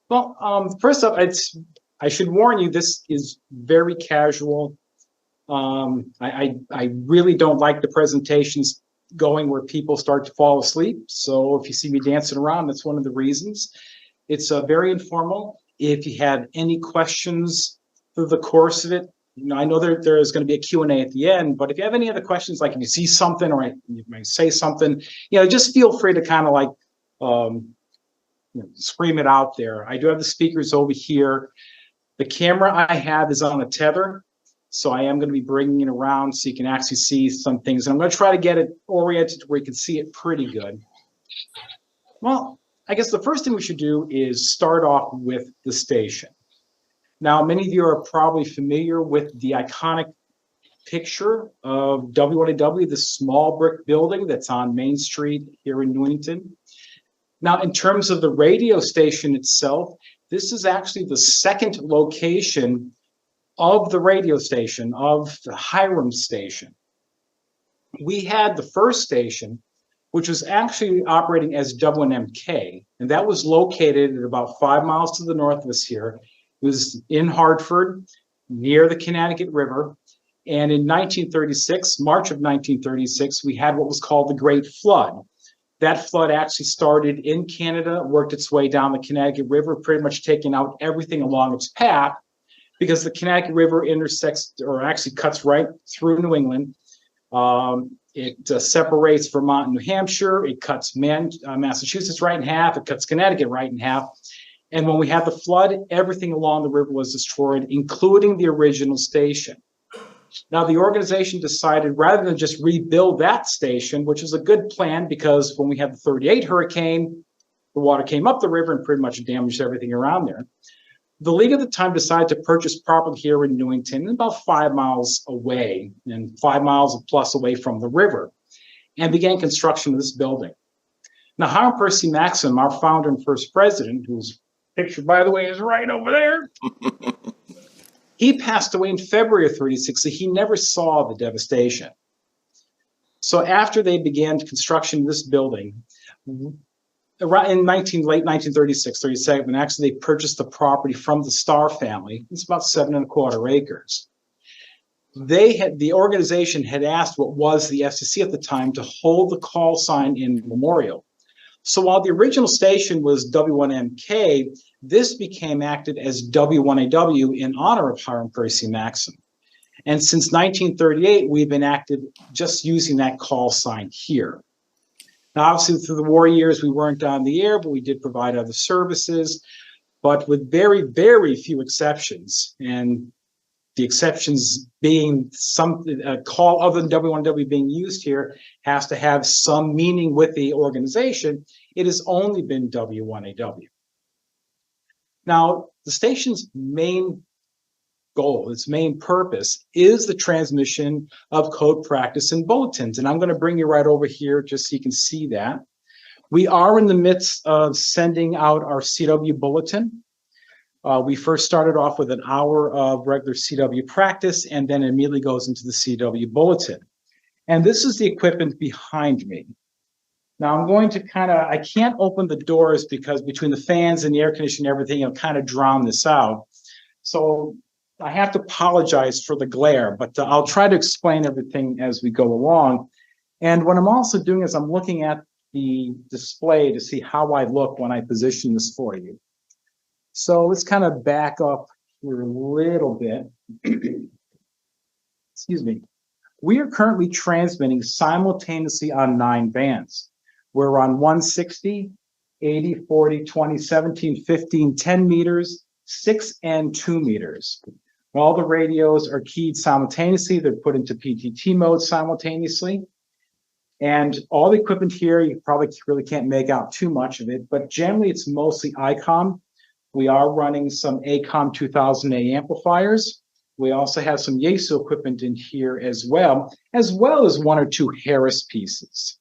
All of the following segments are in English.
Well, first up, I should warn you, this is very casual. I really don't like the presentations going where people start to fall asleep. So if you see me dancing around, that's one of the reasons. It's very informal. If you have any questions through the course of it, I know there is going to be a Q&A at the end, but if you have any other questions, like if you see something or you might say something, just feel free to kind of like scream it out there. I do have the speakers over here. The camera I have is on a tether, so I am going to be bringing it around so you can actually see some things. And I'm going to try to get it oriented where you can see it pretty good. Well, I guess the first thing we should do is start off with the station. Now, many of you are probably familiar with the iconic picture of W1AW, the small brick building that's on Main Street here in Newington. Now, in terms of the radio station itself, this is actually the second location of the radio station, of the Hiram station. We had the first station, which was actually operating as W1MK, and that was located at about 5 miles to the north of us here. It was in Hartford, near the Connecticut River. And in 1936, March of 1936, we had what was called the Great Flood. That flood actually started in Canada, worked its way down the Connecticut River, pretty much taking out everything along its path, because the Connecticut River intersects, or actually cuts right through New England. It separates Vermont and New Hampshire. It cuts Massachusetts right in half. It cuts Connecticut right in half. And when we had the flood, everything along the river was destroyed, including the original station. Now, the organization decided, rather than just rebuild that station, which is a good plan because when we had the 38 hurricane, the water came up the river and pretty much damaged everything around there. The league at the time decided to purchase property here in Newington, about 5 miles away and 5 miles plus away from the river, and began construction of this building. Now, Hiram Maxim, our founder and first president, whose picture, by the way, is right over there, he passed away in February of 36, so he never saw the devastation. So after they began construction of this building, around in late 1936, 37, actually they purchased the property from the Starr family. It's about 7¼ acres. The organization had asked what was the FCC at the time to hold the call sign in memorial. So while the original station was W1MK, this became acted as W1AW in honor of Hiram Maxim. And since 1938, we've been active just using that call sign here. Now, obviously, through the war years, we weren't on the air, but we did provide other services, but with very, very few exceptions. And the exceptions being a call other than W1W being used here has to have some meaning with the organization. It has only been W1AW. Now, the station's main goal, its main purpose, is the transmission of code practice and bulletins. And I'm going to bring you right over here just so you can see that. We are in the midst of sending out our CW bulletin. We first started off with an hour of regular CW practice and then immediately goes into the CW bulletin. And this is the equipment behind me. Now I'm going to I can't open the doors because between the fans and the air conditioning and everything, it'll kind of drown this out. So I have to apologize for the glare, but I'll try to explain everything as we go along. And what I'm also doing is I'm looking at the display to see how I look when I position this for you. So let's kind of back up here a little bit. Excuse me. We are currently transmitting simultaneously on 9 bands. We're on 160, 80, 40, 20, 17, 15, 10 meters, 6 and 2 meters. All the radios are keyed simultaneously. They're put into PTT mode simultaneously. And all the equipment here, you probably really can't make out too much of it, but generally it's mostly ICOM. We are running some ACOM 2000A amplifiers. We also have some Yaesu equipment in here as well as 1 or 2 Harris pieces.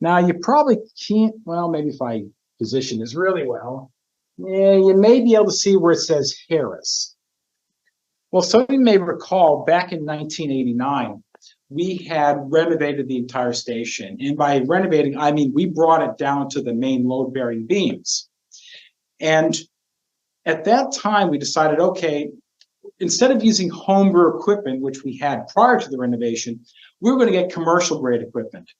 Now you probably can't, well, maybe if I position this really well, yeah, you may be able to see where it says Harris. Well, some of you may recall back in 1989, we had renovated the entire station. And by renovating, I mean we brought it down to the main load-bearing beams. And At that time, we decided, okay, instead of using homebrew equipment, which we had prior to the renovation, we were going to get commercial grade equipment.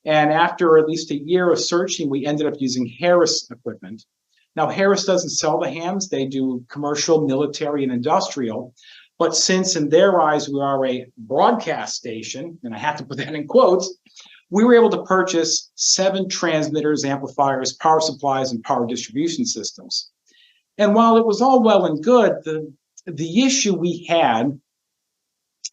And after at least a year of searching, we ended up using Harris equipment. Now, Harris doesn't sell the hams. They do commercial, military, and industrial. But since in their eyes we are a broadcast station, and I have to put that in quotes, we were able to purchase 7 transmitters, amplifiers, power supplies, and power distribution systems. And while it was all well and good, the issue we had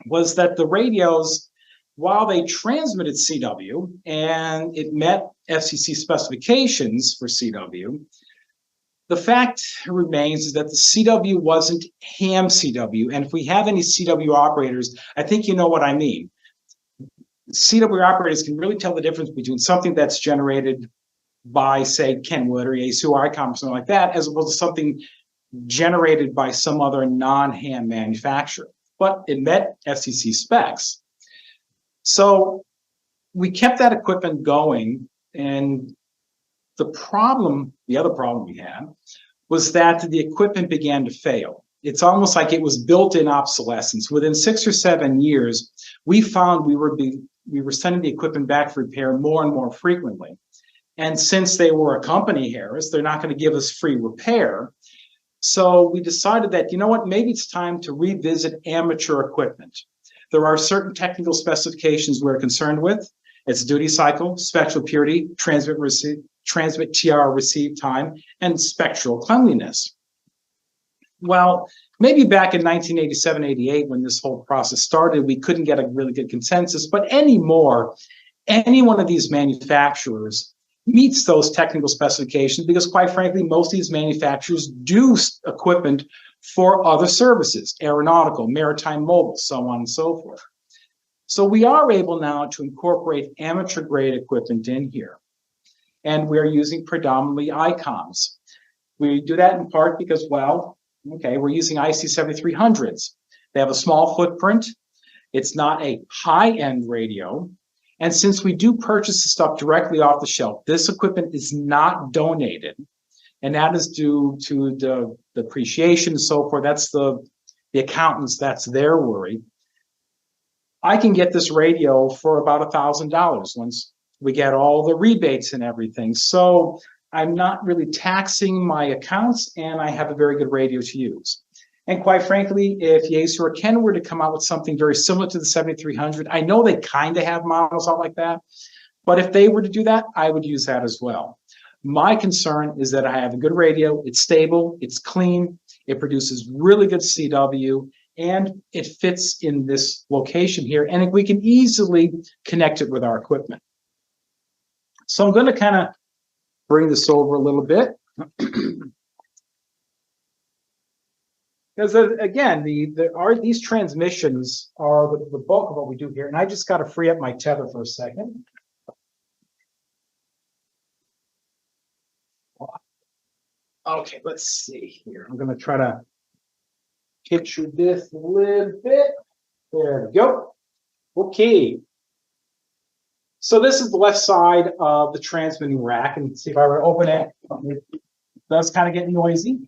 was that the radios, while they transmitted CW and it met FCC specifications for CW, the fact remains is that the CW wasn't ham CW. And if we have any CW operators, I think you know what I mean. CW operators can really tell the difference between something that's generated by, say, Kenwood or Yaesu or ICOM or something like that, as opposed to something generated by some other non-ham manufacturer. But it met FCC specs. So we kept that equipment going, and the other problem we had was that the equipment began to fail. It's almost like it was built-in obsolescence. Within 6 or 7 years, we found we were sending the equipment back for repair more and more frequently. And since they were a company, Harris, they're not going to give us free repair. So we decided that, you know what, maybe it's time to revisit amateur equipment. There are certain technical specifications we're concerned with. It's duty cycle, spectral purity, transmit TR receive time, and spectral cleanliness. Well, maybe back in 1987, 88, when this whole process started, we couldn't get a really good consensus, but anymore, any one of these manufacturers meets those technical specifications because, quite frankly, most of these manufacturers do equipment for other services, aeronautical, maritime, mobile, so on and so forth. So we are able now to incorporate amateur grade equipment in here. And we're using predominantly ICOMs. We do that in part because, well, okay, we're using IC 7300s. They have a small footprint. It's not a high-end radio. And since we do purchase the stuff directly off the shelf, this equipment is not donated. And that is due to the depreciation and so forth. That's the accountants, that's their worry. I can get this radio for about $1,000 once we get all the rebates and everything. So I'm not really taxing my accounts, and I have a very good radio to use. And quite frankly, if Yaesu or Ken were to come out with something very similar to the 7300, I know they kind of have models out like that, but if they were to do that, I would use that as well. My concern is that I have a good radio, it's stable, it's clean, it produces really good CW, and it fits in this location here, and we can easily connect it with our equipment. So I'm going to kind of bring this over a little bit. Because again, these transmissions are the bulk of what we do here. And I just got to free up my tether for a second. Okay, let's see here. I'm going to try to picture this a little bit. There we go. Okay. So this is the left side of the transmitting rack. And see if I were to open it, it does kind of get noisy.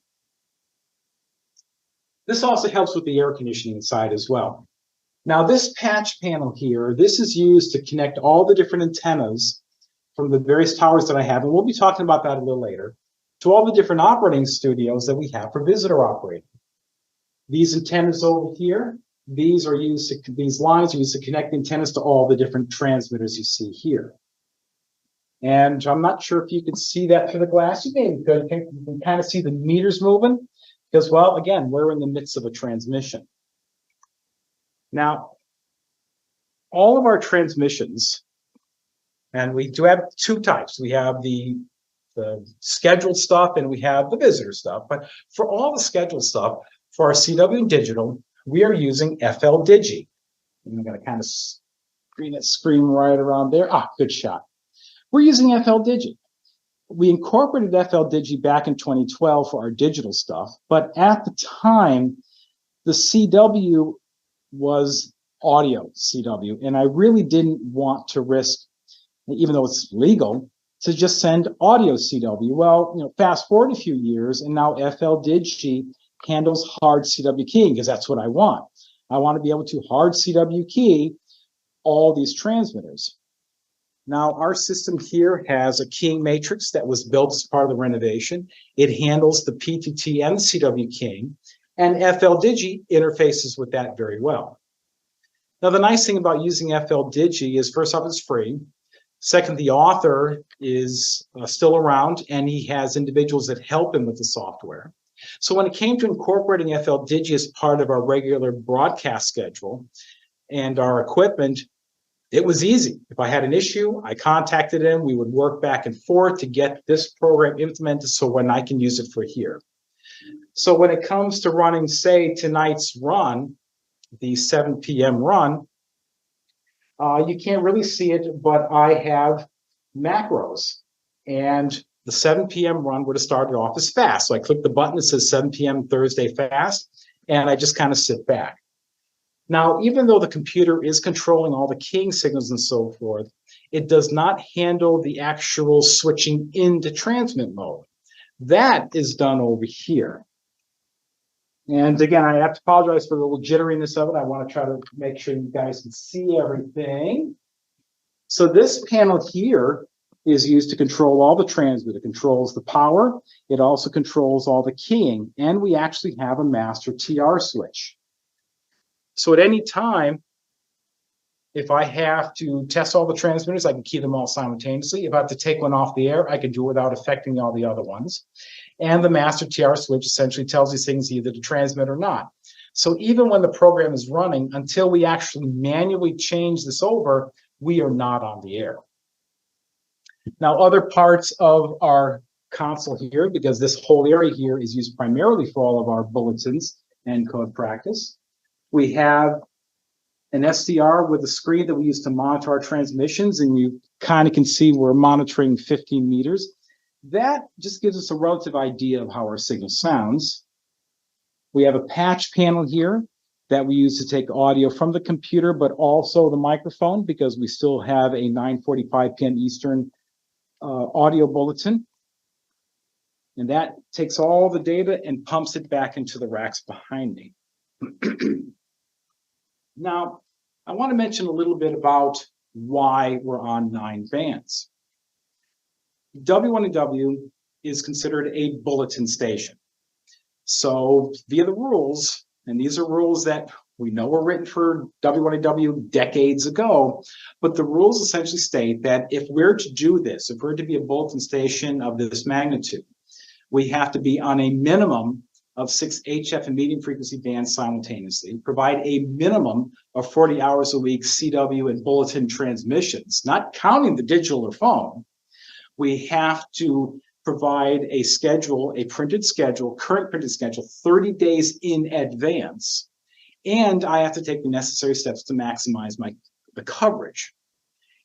This also helps with the air conditioning side as well. Now this patch panel here, this is used to connect all the different antennas from the various towers that I have, and we'll be talking about that a little later, to all the different operating studios that we have for visitor operating. These antennas over here, these lines are used to connect antennas to all the different transmitters you see here. And I'm not sure if you can see that through the glass. You can kind of see the meters moving. Because, well, again, we're in the midst of a transmission. Now, all of our transmissions, and we do have 2 types. We have the scheduled stuff and we have the visitor stuff. But for all the scheduled stuff, for our CW digital, we are using FL Digi. And I'm going to kind of screen right around there. Ah, good shot. We're using FL Digi. We incorporated FL Digi back in 2012 for our digital stuff, but at the time, the CW was audio CW, and I really didn't want to risk, even though it's legal, to just send audio CW. Well, fast forward a few years, and now FLDigi handles hard CW keying because that's what I want. I want to be able to hard CW key all these transmitters. Now, our system here has a keying matrix that was built as part of the renovation. It handles the PTT and CW keying, and FLDigi interfaces with that very well. Now, the nice thing about using FLDigi is, first off, it's free. Second, the author is still around, and he has individuals that help him with the software. So when it came to incorporating FLDigi as part of our regular broadcast schedule and our equipment, it was easy. If I had an issue, I contacted him. We would work back and forth to get this program implemented so when I can use it for here. So when it comes to running, say, tonight's run, the 7 p.m. run, you can't really see it, but I have macros. And the 7 p.m. run would have started off as fast. So I click the button that says 7 p.m. Thursday fast, and I just kind of sit back. Now, even though the computer is controlling all the keying signals and so forth, it does not handle the actual switching into transmit mode. That is done over here. And again, I have to apologize for the little jitteriness of it. I want to try to make sure you guys can see everything. So this panel here is used to control all the transmit. It controls the power. It also controls all the keying. And we actually have a master TR switch. So at any time, if I have to test all the transmitters, I can key them all simultaneously. If I have to take one off the air, I can do it without affecting all the other ones. And the master TR switch essentially tells these things either to transmit or not. So even when the program is running, until we actually manually change this over, we are not on the air. Now, other parts of our console here, because this whole area here is used primarily for all of our bulletins and code practice, we have an SDR with a screen that we use to monitor our transmissions, and you kind of can see we're monitoring 15 meters. That just gives us a relative idea of how our signal sounds. We have a patch panel here that we use to take audio from the computer, but also the microphone, because we still have a 9:45 p.m. Eastern audio bulletin. And that takes all the data and pumps it back into the racks behind me. Now, I want to mention a little bit about why we're on 9 bands. W1AW is considered a bulletin station. So via the rules, and these are rules that we know were written for W1AW decades ago, but the rules essentially state that if we're to do this, if we're to be a bulletin station of this magnitude, we have to be on a minimum of 6 HF and medium frequency bands simultaneously, provide a minimum of 40 hours a week CW and bulletin transmissions, not counting the digital or phone. We have to provide a schedule, a printed schedule, current printed schedule, 30 days in advance. And I have to take the necessary steps to maximize the coverage.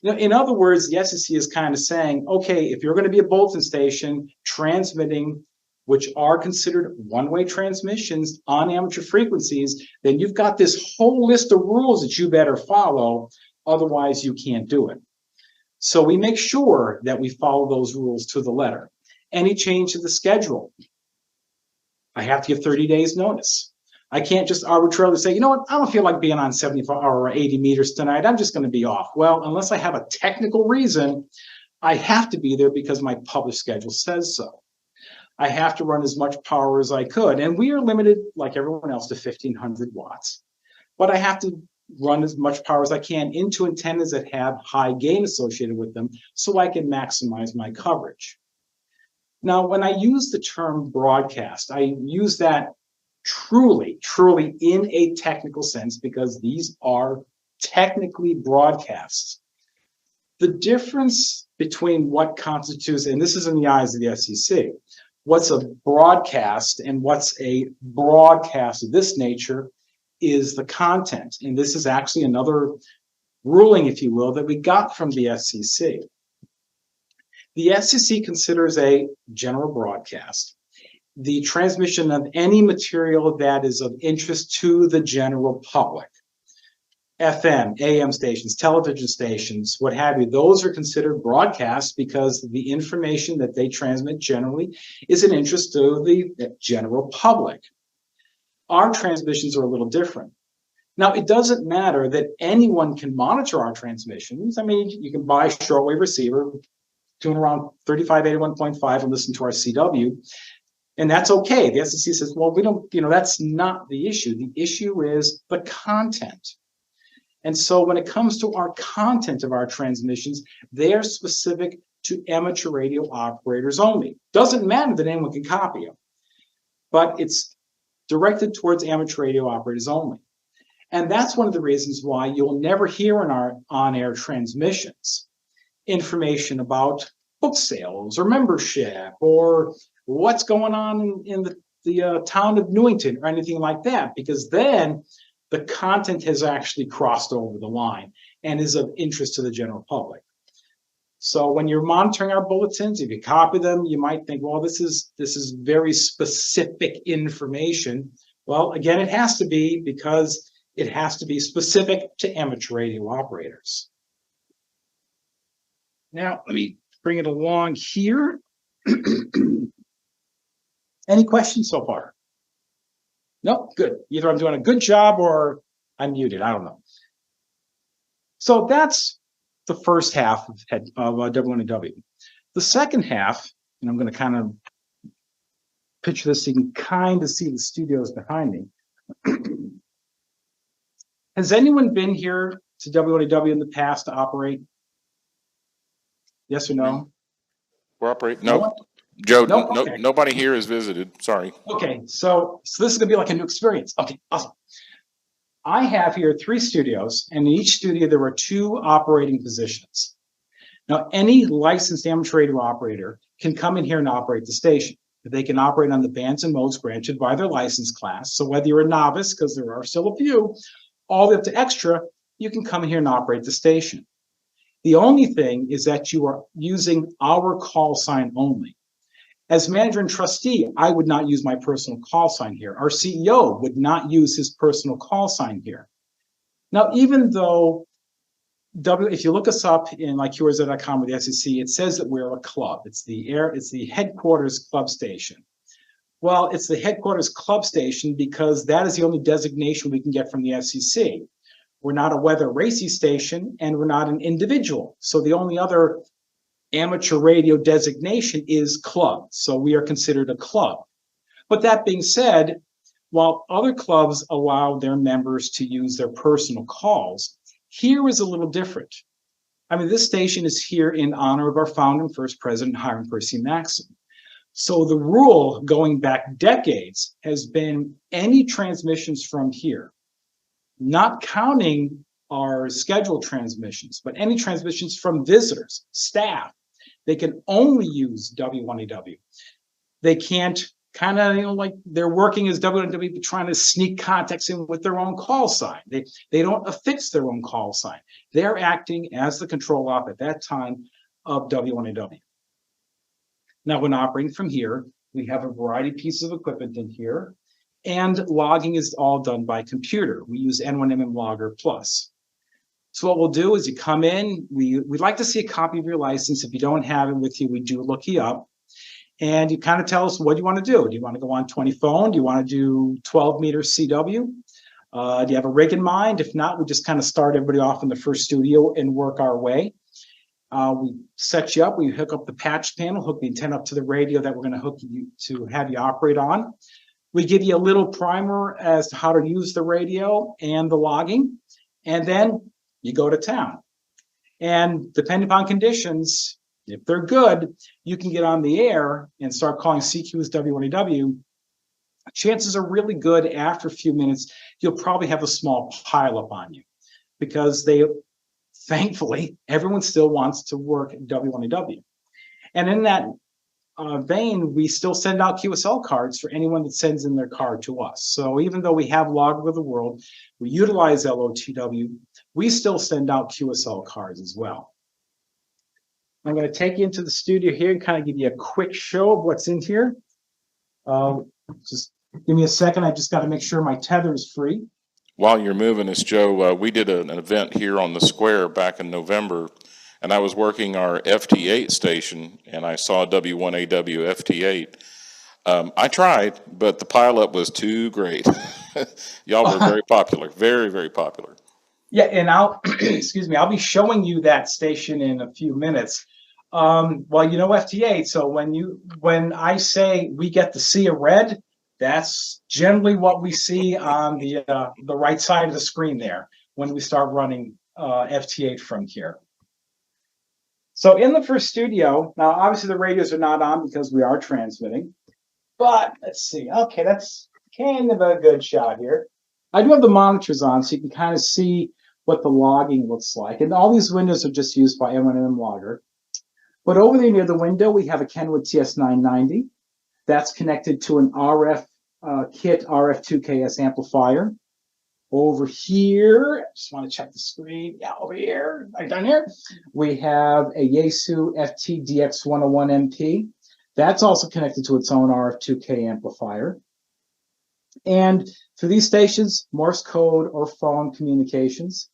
In other words, the SEC is kind of saying, okay, if you're going to be a bulletin station transmitting, which are considered one-way transmissions on amateur frequencies, then you've got this whole list of rules that you better follow, otherwise you can't do it. So we make sure that we follow those rules to the letter. Any change to the schedule, I have to give 30 days notice. I can't just arbitrarily say, you know what, I don't feel like being on 75 or 80 meters tonight, I'm just going to be off. Well, unless I have a technical reason, I have to be there because my published schedule says so. I have to run as much power as I could. And we are limited, like everyone else, to 1,500 watts. But I have to run as much power as I can into antennas that have high gain associated with them so I can maximize my coverage. Now, when I use the term broadcast, I use that truly in a technical sense because these are technically broadcasts. The difference between what constitutes, and this is in the eyes of the SEC, what's a broadcast and what's a broadcast of this nature is the content. And this is actually another ruling, if you will, that we got from the SEC. The SEC considers a general broadcast the transmission of any material that is of interest to the general public. FM, AM stations, television stations, what have you, those are considered broadcasts because the information that they transmit generally is an interest to the general public. Our transmissions are a little different. Now, it doesn't matter that anyone can monitor our transmissions. I mean, you can buy a shortwave receiver, tune around 3581.5 and listen to our CW, and that's okay. The SEC says, well, we don't, that's not the issue. The issue is the content. And so when it comes to our content of our transmissions, they're specific to amateur radio operators only. Doesn't matter that anyone can copy them, but it's directed towards amateur radio operators only. And that's one of the reasons why you'll never hear in our on-air transmissions information about book sales or membership or what's going on in the town of Newington or anything like that, because then the content has actually crossed over the line and is of interest to the general public. So when you're monitoring our bulletins, if you copy them, you might think, well, this is very specific information. Well, again, it has to be, because it has to be specific to amateur radio operators. Now, let me bring it along here. Any questions so far? No, good. Either I'm doing a good job or I'm muted. I don't know. So that's the first half of W1AW. The second half, and I'm going to kind of picture this so you can kind of see the studios behind me. Has anyone been here to W1AW in the past to operate? Yes or no? We're operating. No. Joe, okay. Nobody here has visited. Sorry. Okay, so this is going to be like a new experience. Okay, awesome. I have here 3 studios, and in each studio there are 2 operating positions. Now, any licensed amateur radio operator can come in here and operate the station. They can operate on the bands and modes granted by their license class. So whether you're a novice, because there are still a few, all the way up to extra, you can come in here and operate the station. The only thing is that you are using our call sign only. As manager and trustee, I would not use my personal call sign here. Our CEO would not use his personal call sign here. Now, even though if you look us up in like QRZ.com with the SEC, it says that we're a club. It's the headquarters club station. Well, it's the headquarters club station because that is the only designation we can get from the SEC. We're not a weather racy station, and we're not an individual. So the only other amateur radio designation is club. So we are considered a club. But that being said, while other clubs allow their members to use their personal calls, here is a little different. I mean, this station is here in honor of our founder and first president, Hiram Maxim. So the rule going back decades has been any transmissions from here, not counting our scheduled transmissions, but any transmissions from visitors, staff, they can only use W1AW. They can't kind of, like they're working as W1AW, but trying to sneak contacts in with their own call sign. They don't affix their own call sign. They're acting as the control op at that time of W1AW. Now, when operating from here, we have a variety of pieces of equipment in here, and logging is all done by computer. We use N1MM Logger Plus. So what we'll do is you come in, we'd like to see a copy of your license. If you don't have it with you, we do look you up. And you kind of tell us what you want to do. Do you want to go on 20 phone? Do you want to do 12 meter CW? Do you have a rig in mind? If not, we just kind of start everybody off in the first studio and work our way. We set you up, we hook up the patch panel, hook the antenna up to the radio that we're going to hook you to have you operate on. We give you a little primer as to how to use the radio and the logging, and then you go to town. And depending upon conditions, if they're good, you can get on the air and start calling CQs W1AW. Chances are really good after a few minutes, you'll probably have a small pileup on you because thankfully, everyone still wants to work at W1AW. And in that vein, we still send out QSL cards for anyone that sends in their card to us. So even though we have Log with the World, we utilize LOTW, we still send out QSL cards as well. I'm going to take you into the studio here and kind of give you a quick show of what's in here. Just give me a second. I just got to make sure my tether is free. While you're moving this, Joe, we did an event here on the square back in November, and I was working our FT8 station, and I saw W1AW FT8. I tried, but the pileup was too great. Y'all were very popular, very, very popular. Yeah, and I'll excuse me, I'll be showing you that station in a few minutes. Well, you know FT8, so when I say we get to see a red, that's generally what we see on the right side of the screen there when we start running FT8 from here. So in the first studio, now obviously the radios are not on because we are transmitting, but let's see. Okay, that's kind of a good shot here. I do have the monitors on so you can kind of see what the logging looks like. And all these windows are just used by M1M Logger. But over there near the window, we have a Kenwood TS990. That's connected to an RF kit RF2KS amplifier. Over here, I just want to check the screen. Yeah, over here, right down here, we have a Yaesu FT-DX101MP. That's also connected to its own RF2K amplifier. And for these stations, Morse code or phone communications.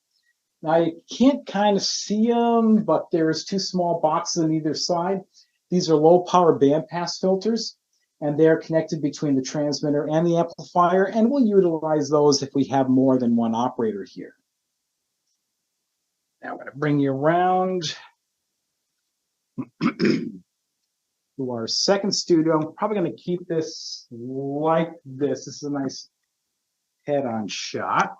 Now you can't kind of see them, but there's two small boxes on either side. These are low power bandpass filters, and they're connected between the transmitter and the amplifier, and we'll utilize those if we have more than one operator here. Now I'm going to bring you around to our second studio. I'm probably going to keep this like this. This is a nice head-on shot.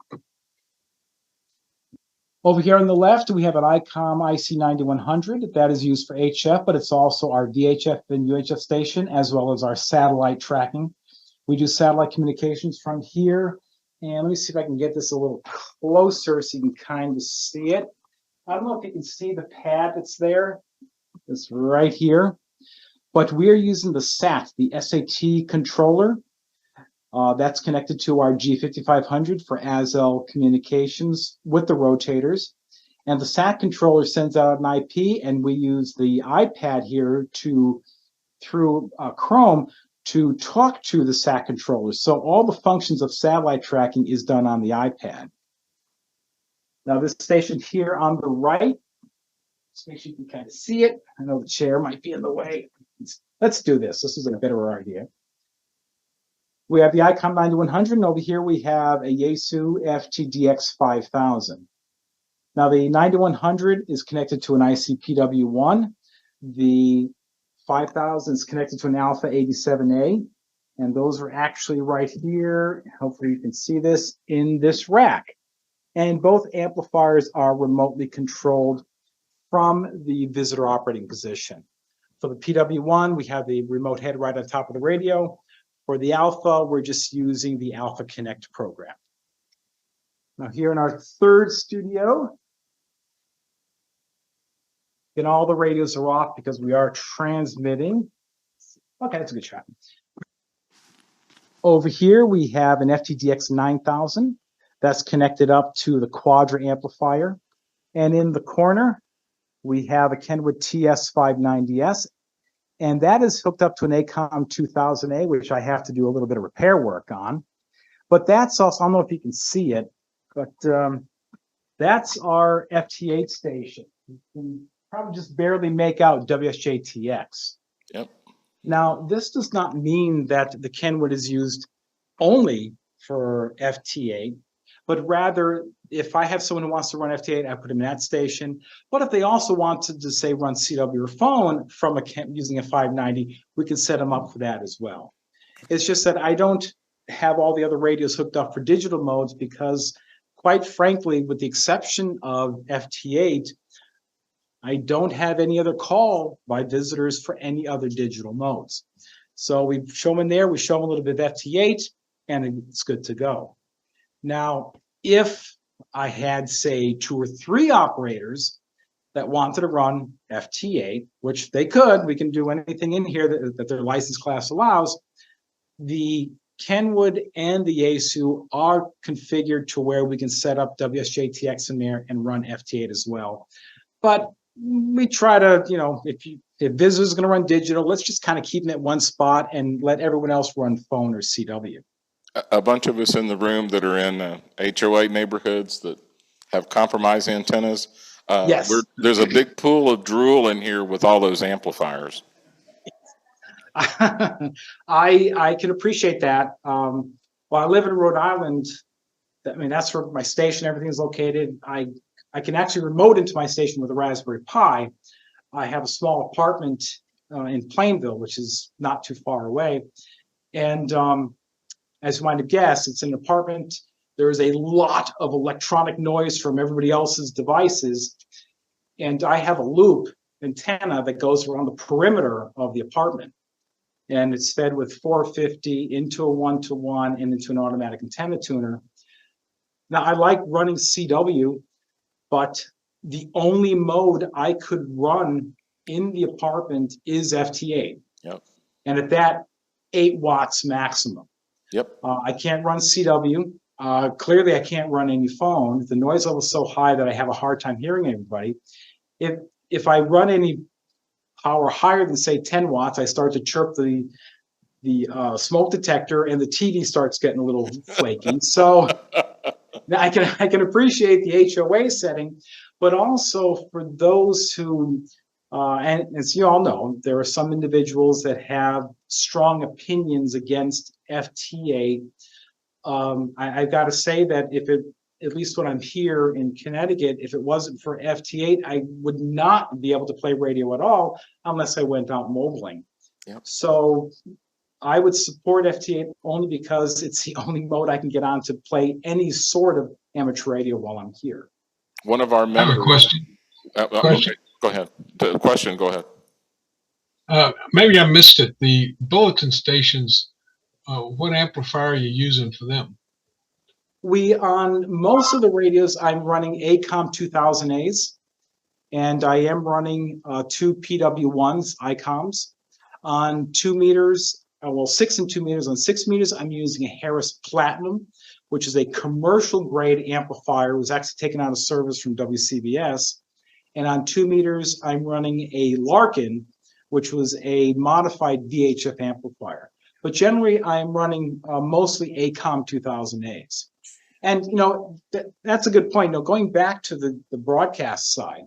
Over here on the left, we have an ICOM IC9100 that is used for HF, but it's also our VHF and UHF station, as well as our satellite tracking. We do satellite communications from here. And let me see if I can get this a little closer so you can kind of see it. I don't know if you can see the pad that's there. It's right here. But we're using the SAT, the SAT controller. That's connected to our G5500 for ASL communications with the rotators. And the SAT controller sends out an IP, and we use the iPad here through Chrome to talk to the SAT controller. So all the functions of satellite tracking is done on the iPad. Now this station here on the right, just make sure you can kind of see it. I know the chair might be in the way. Let's do this. This is a better idea. We have the ICOM 9100, and over here we have a Yaesu FT-DX5000. Now the 9100 is connected to an ICPW1. The 5000 is connected to an Alpha 87A, and those are actually right here. Hopefully you can see this in this rack. And both amplifiers are remotely controlled from the visitor operating position. For the PW1, we have the remote head right on top of the radio. For the Alpha, we're just using the Alpha Connect program. Now here in our third studio, again, all the radios are off because we are transmitting. Okay, that's a good shot. Over here, we have an FT-DX 9000 that's connected up to the Quadra amplifier. And in the corner, we have a Kenwood TS590S. And that is hooked up to an ACOM 2000A, which I have to do a little bit of repair work on. But that's also, I don't know if you can see it, but that's our FT8 station. You can probably just barely make out WSJTX. Yep. Now, this does not mean that the Kenwood is used only for FT8, but rather, if I have someone who wants to run FT8, I put them in that station. But if they also want to say run CW or phone from using a 590, we can set them up for that as well. It's just that I don't have all the other radios hooked up for digital modes because, quite frankly, with the exception of FT8, I don't have any other call by visitors for any other digital modes. So we show them in there, we show them a little bit of FT8, and it's good to go. Now, if I had, say, 2 or 3 operators that wanted to run FT8, which they could, we can do anything in here that their license class allows, the Kenwood and the Yaesu are configured to where we can set up WSJTX in there and run FT8 as well. But we try to, you know, if visitors are going to run digital, let's just kind of keep them at one spot and let everyone else run phone or CW. A bunch of us in the room that are in HOA neighborhoods that have compromised antennas. Yes. There's a big pool of drool in here with all those amplifiers. I can appreciate that. While I live in Rhode Island, I mean, that's where my station, everything is located. I can actually remote into my station with a Raspberry Pi. I have a small apartment in Plainville, which is not too far away. And as you might have guessed, it's an apartment. There is a lot of electronic noise from everybody else's devices. And I have a loop antenna that goes around the perimeter of the apartment. And it's fed with 450 into a 1-to-1 and into an automatic antenna tuner. Now, I like running CW, but the only mode I could run in the apartment is FT8. Yep. And at that, 8 watts maximum. Yep. I can't run CW. Clearly, I can't run any phone. The noise level is so high that I have a hard time hearing everybody. If I run any power higher than, say, 10 watts, I start to chirp the smoke detector, and the TV starts getting a little flaky. So I can appreciate the HOA setting, but also for those who, and as you all know, there are some individuals that have strong opinions against FT8. I've got to say that at least when I'm here in Connecticut, if it wasn't for FT8, I would not be able to play radio at all unless I went out mobiling. Yep. So I would support FT8 only because it's the only mode I can get on to play any sort of amateur radio while I'm here. One of our members. I have a question. Okay, go ahead. The question, go ahead. Maybe I missed it. The bulletin stations, what amplifier are you using for them? On most of the radios, I'm running ACOM 2000As, and I am running 2 PW1s, ICOMs. On 2 meters, 6 and 2 meters, on 6 meters, I'm using a Harris Platinum, which is a commercial grade amplifier. It was actually taken out of service from WCBS. And on 2 meters, I'm running a Larkin, which was a modified VHF amplifier. But generally, I'm running mostly ACOM 2000As. And, you know, that's a good point. You know, going back to the broadcast side,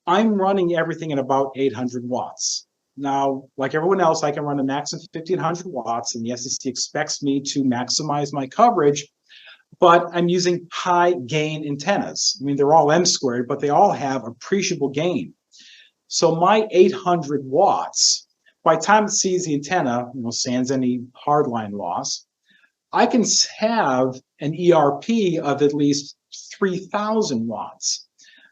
I'm running everything at about 800 watts. Now, like everyone else, I can run a max of 1500 watts, and the SEC expects me to maximize my coverage, but I'm using high gain antennas. I mean, they're all M squared, but they all have appreciable gain. So my 800 watts, by the time it sees the antenna, you know, sans any hardline loss, I can have an ERP of at least 3000 watts.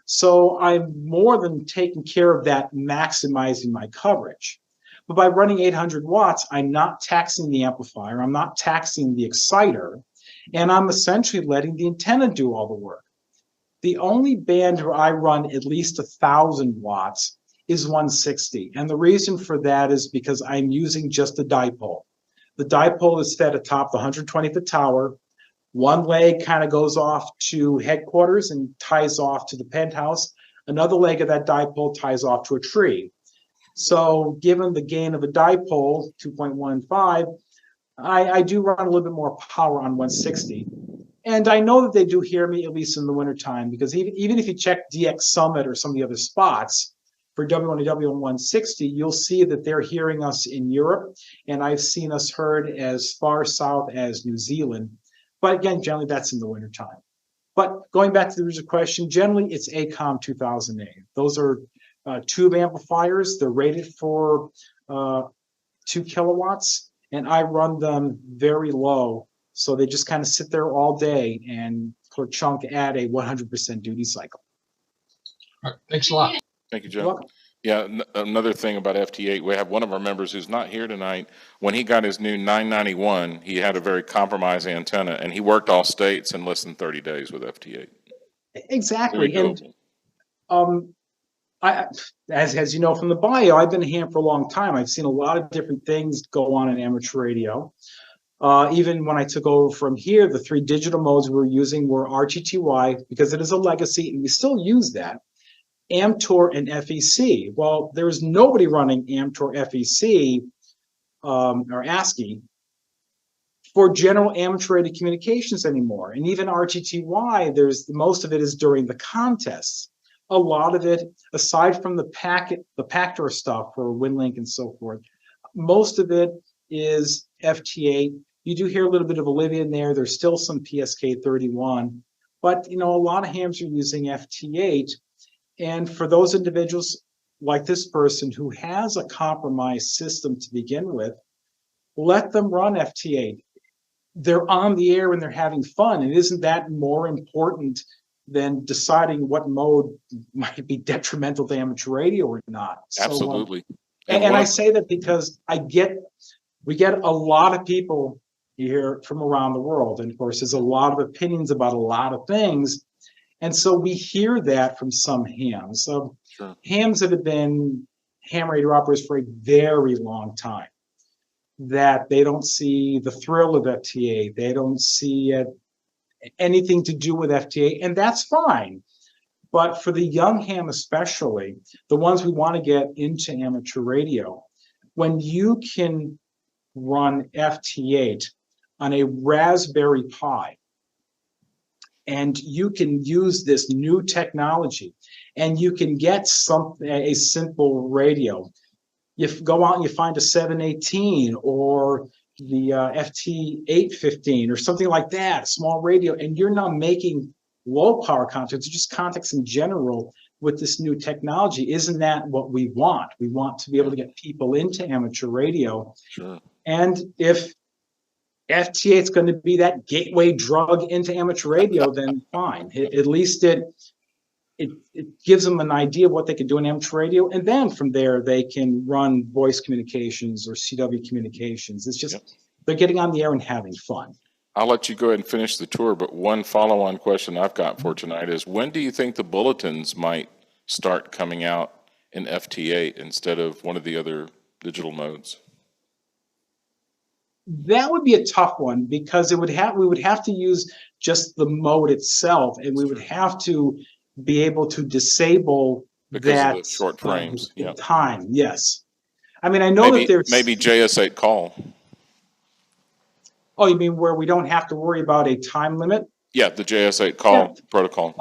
So I'm more than taking care of that, maximizing my coverage. But by running 800 watts, I'm not taxing the amplifier, I'm not taxing the exciter, and I'm essentially letting the antenna do all the work. The only band where I run at least 1000 watts is 160. And the reason for that is because I'm using just the dipole. The dipole is fed atop the 120-foot tower. One leg kind of goes off to headquarters and ties off to the penthouse. Another leg of that dipole ties off to a tree. So given the gain of a dipole, 2.15, I do run a little bit more power on 160. And I know that they do hear me, at least in the wintertime, because even if you check DX Summit or some of the other spots, for W1AW and 160, you'll see that they're hearing us in Europe, and I've seen us heard as far south as New Zealand. But again, generally that's in the wintertime. But going back to the original question, generally it's ACOM 2000A. Those are tube amplifiers. They're rated for 2 kilowatts, and I run them very low. So they just kind of sit there all day and per chunk add a 100% duty cycle. All right, thanks a lot. Thank you, Joe. Yeah, another thing about FT8, we have one of our members who's not here tonight. When he got his new 991, he had a very compromised antenna, and he worked all states in less than 30 days with FT8. Exactly. And as you know from the bio, I've been here for a long time. I've seen a lot of different things go on in amateur radio. Even when I took over from here, the 3 digital modes we were using were RTTY, because it is a legacy, and we still use that. AmTOR and FEC. Well, there was nobody running AmTOR FEC or ASCII for general amateur radio communications anymore. And even RTTY, most of it is during the contests. A lot of it, aside from the Pactor stuff for WinLink and so forth, most of it is FT8. You do hear a little bit of Olivia in there. There's still some PSK 31, but a lot of hams are using FT8. And for those individuals like this person who has a compromised system to begin with, let them run FT8. They're on the air and they're having fun. And isn't that more important than deciding what mode might be detrimental to amateur radio or not? Absolutely. And I say that because we get a lot of people here from around the world. And of course, there's a lot of opinions about a lot of things. And so we hear that from some hams. So sure. Hams that have been ham radio operators for a very long time, that they don't see the thrill of FTA. They don't see anything to do with FTA, and that's fine. But for the young ham especially, the ones we want to get into amateur radio, when you can run FT8 on a Raspberry Pi, and you can use this new technology, and you can get a simple radio. You go out and you find a 718 or the FT815 or something like that, a small radio, and you're now making low power contacts, or just contacts in general with this new technology. Isn't that what we want? We want to be able to get people into amateur radio. Sure. And if FT8 is going to be that gateway drug into amateur radio, then fine. At least it gives them an idea of what they can do in amateur radio, and then from there they can run voice communications or CW communications. It's just they're getting on the air and having fun. I'll let you go ahead and finish the tour, but one follow-on question I've got for tonight is, when do you think the bulletins might start coming out in FT8 instead of one of the other digital modes? That would be a tough one, because we would have to use just the mode itself, and we would have to be able to disable that of the short frames. Time. Yes, I mean, I know that there's maybe JS8 call. Oh, you mean where we don't have to worry about a time limit? Yeah, the JS8 call protocol.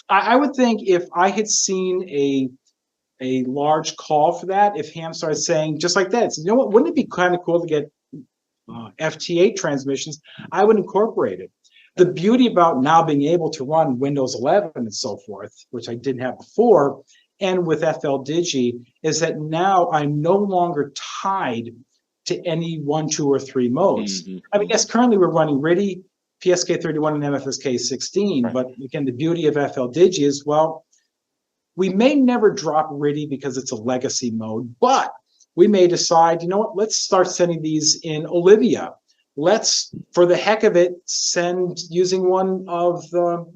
I would think if I had seen a large call for that, if ham started saying just like that, you know what, wouldn't it be kind of cool to get FT8 transmissions? I would incorporate it. The beauty about now being able to run Windows 11 and so forth, which I didn't have before, and with FL Digi, is that now I'm no longer tied to any 1, 2, or 3 modes. Mm-hmm. I mean, yes, currently we're running RTTY, PSK 31, and MFSK 16, right. But again, the beauty of FL Digi is, well, we may never drop RTTY because it's a legacy mode, but we may decide, you know what, let's start sending these in Olivia. Let's, for the heck of it, send using one of the,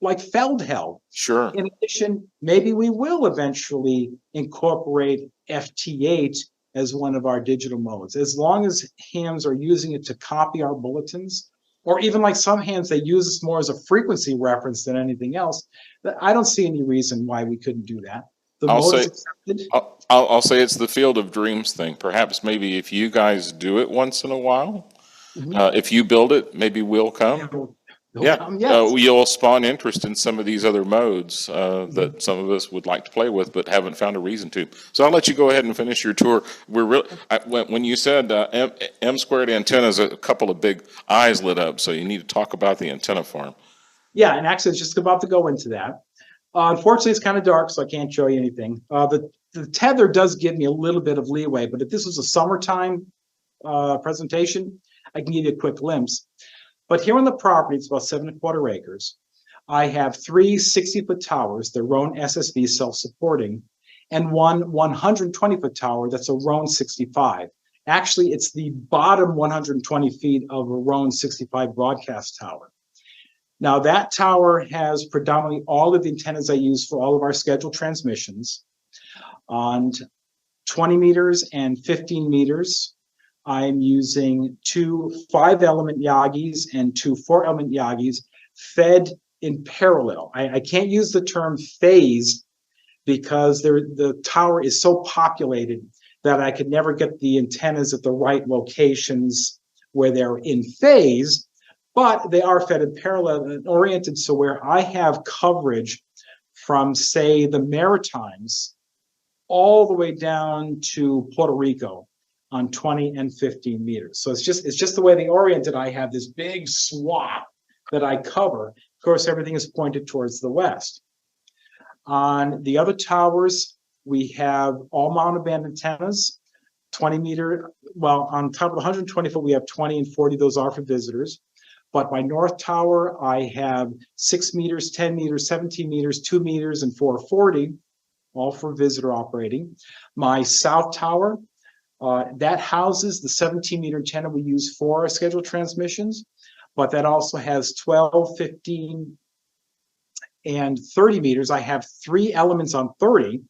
like Feldhell. Sure. In addition, maybe we will eventually incorporate FT8 as one of our digital modes, as long as hams are using it to copy our bulletins, or even like some hams, they use this more as a frequency reference than anything else. I don't see any reason why we couldn't do that. I'll say it's the field of dreams thing. Perhaps maybe if you guys do it once in a while, if you build it, maybe we'll come. You'll spawn interest in some of these other modes that some of us would like to play with, but haven't found a reason to. So I'll let you go ahead and finish your tour. When you said M squared antennas, a couple of big eyes lit up. So you need to talk about the antenna farm. Yeah, and actually, it's just about to go into that. Unfortunately, it's kind of dark, so I can't show you anything. The tether does give me a little bit of leeway, but if this was a summertime presentation, I can give you a quick glimpse. But here on the property, it's about 7¼ acres. I have 3 60-foot towers, they're Roan SSB self-supporting, and one 120-foot tower that's a Roan 65. Actually, it's the bottom 120 feet of a Roan 65 broadcast tower. Now, that tower has predominantly all of the antennas I use for all of our scheduled transmissions. On 20 meters and 15 meters, I'm using 2 5-element Yagis and 2 4-element Yagis fed in parallel. I can't use the term phased because the tower is so populated that I could never get the antennas at the right locations where they're in phase, but they are fed in parallel and oriented. So where I have coverage from, say, the Maritimes all the way down to Puerto Rico on 20 and 15 meters. So it's just the way they oriented. I have this big swath that I cover. Of course, everything is pointed towards the west. On the other towers, we have all mounted band antennas, 20 meter. Well, on top of the 120 foot, we have 20 and 40. Those are for visitors. But my north tower, I have 6 meters, 10 meters, 17 meters, 2 meters, and 440, all for visitor operating. My south tower, that houses the 17-meter antenna we use for our scheduled transmissions, but that also has 12, 15, and 30 meters. I have 3 elements on 30,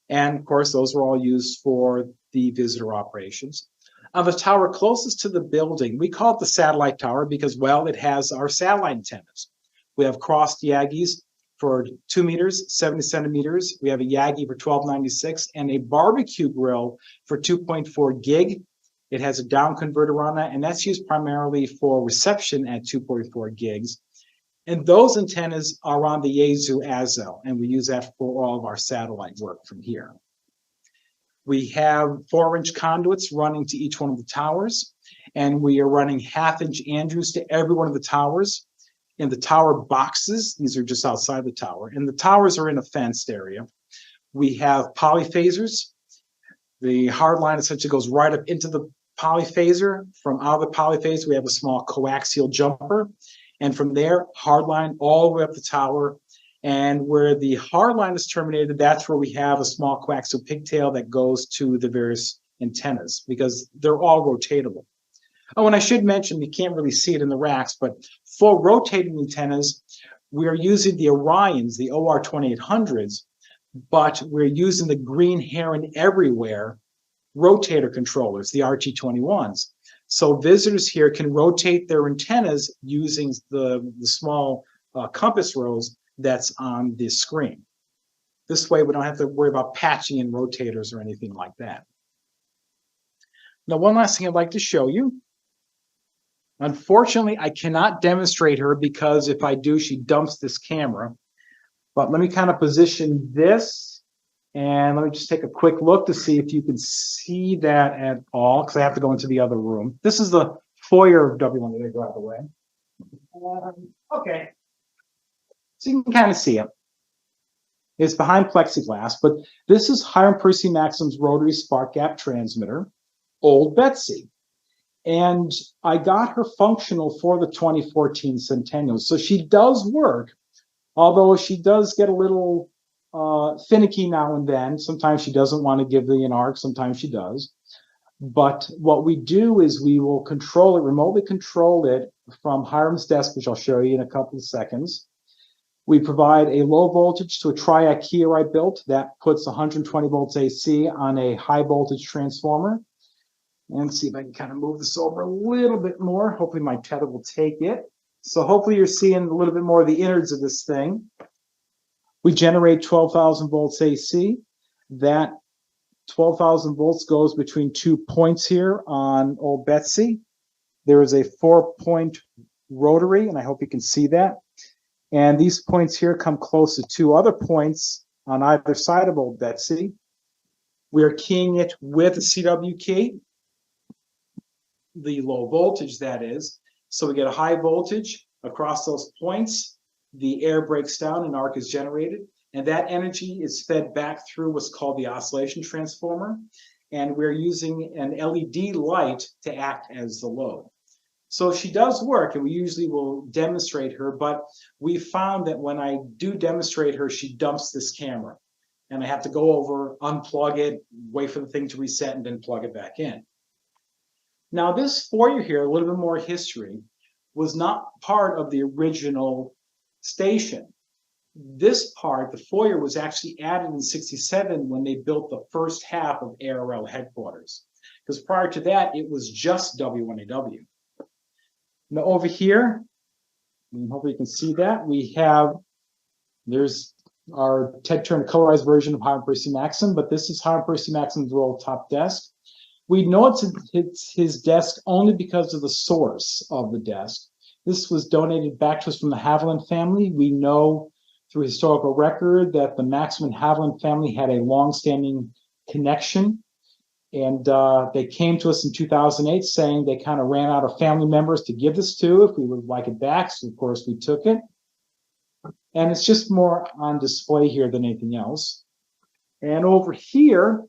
and of course, those are all used for the visitor operations. On the tower closest to the building, we call it the satellite tower because, well, it has our satellite antennas. We have crossed Yagis for 2 meters, 70 centimeters. We have a Yagi for 1296 and a barbecue grill for 2.4 gig. It has a down converter on that, and that's used primarily for reception at 2.4 gigs. And those antennas are on the Yaesu Azel, and we use that for all of our satellite work from here. We have 4-inch conduits running to each one of the towers, and we are running 1/2-inch Andrews to every one of the towers. In the tower boxes, these are just outside the tower, and the towers are in a fenced area. We have polyphasers. The hard line essentially goes right up into the polyphaser. From out of the polyphaser, we have a small coaxial jumper, and from there, hard line all the way up the tower. And where the hard line is terminated, that's where we have a small coaxial pigtail that goes to the various antennas because they're all rotatable. Oh, and I should mention, you can't really see it in the racks, but for rotating antennas, we're using the Orions, the OR2800s, but we're using the Green Heron Everywhere rotator controllers, the RT21s. So visitors here can rotate their antennas using the small compass rose that's on the screen. This way, we don't have to worry about patching in rotators or anything like that. Now, one last thing I'd like to show you. Unfortunately, I cannot demonstrate her because if I do, she dumps this camera. But let me kind of position this, and let me just take a quick look to see if you can see that at all, because I have to go into the other room. This is the foyer of W1AW, by the way. Okay. So you can kind of see it. It's behind plexiglass, but this is Hiram Maxim's rotary spark gap transmitter, Old Betsy. And I got her functional for the 2014 centennial. So she does work, although she does get a little finicky now and then. Sometimes she doesn't want to give the arc, sometimes she does. But what we do is we will control it, remotely control it from Hiram's desk, which I'll show you in a couple of seconds. We provide a low voltage to a triac keyer I built that puts 120 volts AC on a high voltage transformer. And see if I can kind of move this over a little bit more. Hopefully my tether will take it. So hopefully you're seeing a little bit more of the innards of this thing. We generate 12,000 volts AC. That 12,000 volts goes between 2 points here on Old Betsy. There is a 4-point rotary, and I hope you can see that. And these points here come close to 2 other points on either side of Old Betsy. We are keying it with a CW key, the low voltage that is. So we get a high voltage across those points. The air breaks down and arc is generated. And that energy is fed back through what's called the oscillation transformer. And we're using an LED light to act as the load. So she does work, and we usually will demonstrate her, but we found that when I do demonstrate her, she dumps this camera. And I have to go over, unplug it, wait for the thing to reset, and then plug it back in. Now, this foyer here, a little bit more history, was not part of the original station. This part, the foyer, was actually added in '67 when they built the first half of ARL headquarters. Because prior to that, it was just W1AW. Now over here, and hopefully you can see that, we have, there's our Ted Turner colorized version of Hiram Maxim, but this is Hiram Maxim's roll top desk. We know it's his desk only because of the source of the desk. This was donated back to us from the Haviland family. We know through historical record that the Maxim and Haviland family had a long-standing connection. And they came to us in 2008 saying they kind of ran out of family members to give this to if we would like it back. So, of course, we took it. And it's just more on display here than anything else. And over here,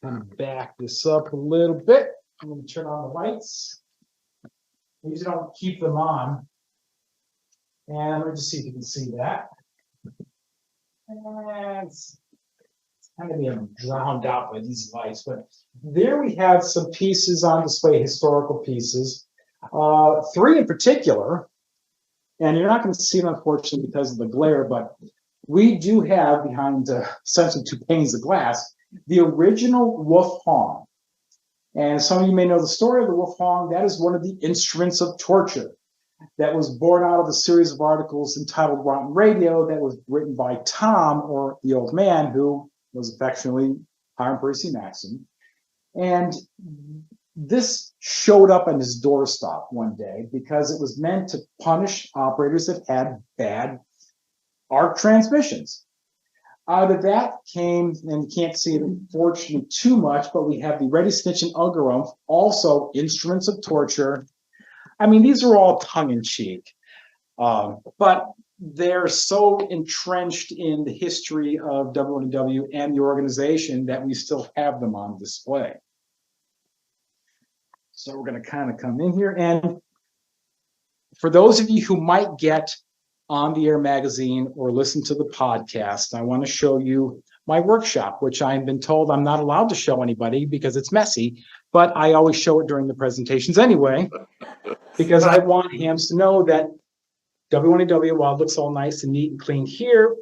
I'm going to back this up a little bit. I'm going to turn on the lights. I usually don't keep them on. And let me just see if you can see that. And it's kind of being drowned out by these lights, but there we have some pieces on display, historical pieces, 3 in particular, and you're not going to see them, unfortunately, because of the glare, but we do have behind essentially 2 panes of glass, the original wolf hong. And some of you may know the story of the wolf hong. That is one of the instruments of torture that was born out of a series of articles entitled Rotten Radio that was written by Tom, or the old man, who was affectionately Hiram Maxim. And this showed up on his doorstop one day because it was meant to punish operators that had bad arc transmissions. Out of that came, and you can't see it unfortunately too much, but we have the Ready Snitch and Ugarum, also instruments of torture. I mean, these are all tongue-in-cheek, but they're so entrenched in the history of W1AW and the organization that we still have them on display. So we're going to kind of come in here. And for those of you who might get On the Air magazine or listen to the podcast, I want to show you my workshop, which I've been told I'm not allowed to show anybody because it's messy, but I always show it during the presentations anyway, because I want hams to know that W1AW, while it looks all nice and neat and clean here,